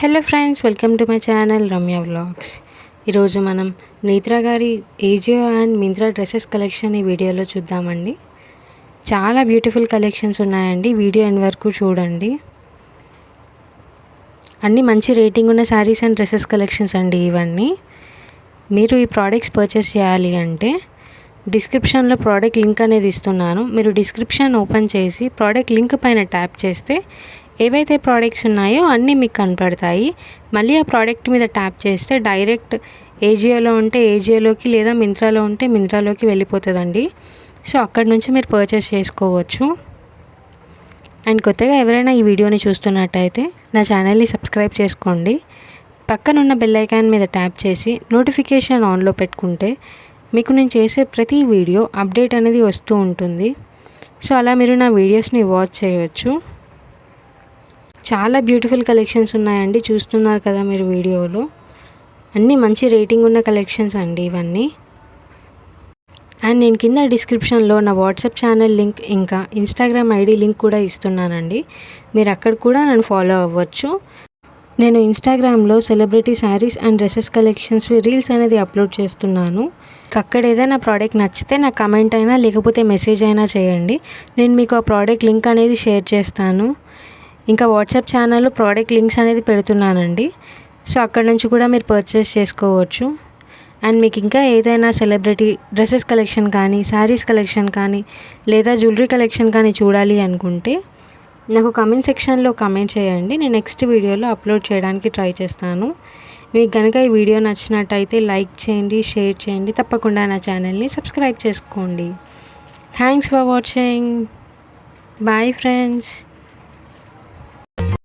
Hello friends, welcome to my channel Ramya vlogs. ఈరోజు మనం నేత్రా గారి Ajio and Myntra dresses collection ఈ వీడియోలో చూద్దామండి. చాలా బ్యూటిఫుల్ కలెక్షన్స్ ఉన్నాయండి. వీడియో ఎండ్ వరకు చూడండి. అన్నీ మంచి రేటింగ్ ఉన్న శారీస్ అండ్ డ్రెస్సెస్ కలెక్షన్స్ అండి ఇవన్నీ. మీరు ఈ ప్రోడక్ట్స్ పర్చేస్ చేయాలి అంటే డిస్క్రిప్షన్లో ప్రోడక్ట్ లింక్ అనేది ఇస్తున్నాను. మీరు డిస్క్రిప్షన్ ఓపెన్ చేసి ప్రోడక్ట్ లింక్ పైన ట్యాప్ చేస్తే ఏవైతే ప్రోడక్ట్స్ ఉన్నాయో అన్నీ మీకు కనపడతాయి. మళ్ళీ ఆ ప్రోడక్ట్ మీద ట్యాప్ చేస్తే డైరెక్ట్ ఏజియోలో ఉంటే ఏజియోలోకి, లేదా మింత్రాలో ఉంటే మింత్రాలోకి వెళ్ళిపోతుందండి. సో అక్కడ నుంచి మీరు పర్చేస్ చేసుకోవచ్చు. అండ్ కొత్తగా ఎవరైనా ఈ వీడియోని చూస్తున్నట్టయితే నా ఛానల్ని సబ్స్క్రైబ్ చేసుకోండి. పక్కనున్న బెల్ ఐకాన్ మీద ట్యాప్ చేసి నోటిఫికేషన్ ఆన్లో పెట్టుకుంటే మీకు నేను చేసే ప్రతి వీడియో అప్డేట్ అనేది వస్తూ ఉంటుంది. సో అలా మీరు నా వీడియోస్ని వాచ్ చేయవచ్చు. చాలా బ్యూటిఫుల్ కలెక్షన్స్ ఉన్నాయండి, చూస్తున్నారు కదా మీరు వీడియోలో. అన్నీ మంచి రేటింగ్ ఉన్న కలెక్షన్స్ అండి ఇవన్నీ. అండ్ నేను కింద డిస్క్రిప్షన్లో నా వాట్సాప్ ఛానల్ లింక్ ఇంకా ఇన్స్టాగ్రామ్ ఐడి లింక్ కూడా ఇస్తున్నానండి. మీరు అక్కడ కూడా నన్ను ఫాలో అవ్వచ్చు. నేను ఇన్స్టాగ్రామ్లో celebrity saris and dresses collections reels అనేది అప్లోడ్ చేస్తున్నాను. అక్కడ ఏదైనా ప్రోడక్ట్ నచ్చితే నాకు కమెంట్ అయినా లేకపోతే మెసేజ్ అయినా చేయండి. నేను మీకు ఆ ప్రోడక్ట్ లింక్ అనేది షేర్ చేస్తాను. ఇంకా వాట్సాప్ ఛానల్లో ప్రోడక్ట్ లింక్స్ అనేది పెడుతున్నానండి. సో అక్కడ నుంచి కూడా మీరు పర్చేస్ చేసుకోవచ్చు. అండ్ మీకు ఇంకా ఏదైనా సెలబ్రిటీ డ్రెస్సెస్ కలెక్షన్ కానీ, శారీస్ కలెక్షన్ కానీ, లేదా జ్యువెలరీ కలెక్షన్ కానీ చూడాలి అనుకుంటే నాకు కమెంట్ సెక్షన్లో కమెంట్ చేయండి. నేను నెక్స్ట్ వీడియోలో అప్లోడ్ చేయడానికి ట్రై చేస్తాను. మీకు కనుక ఈ వీడియో నచ్చినట్టయితే లైక్ చేయండి, షేర్ చేయండి. తప్పకుండా నా ఛానల్ని సబ్స్క్రైబ్ చేసుకోండి. Thanks for watching. Bye friends.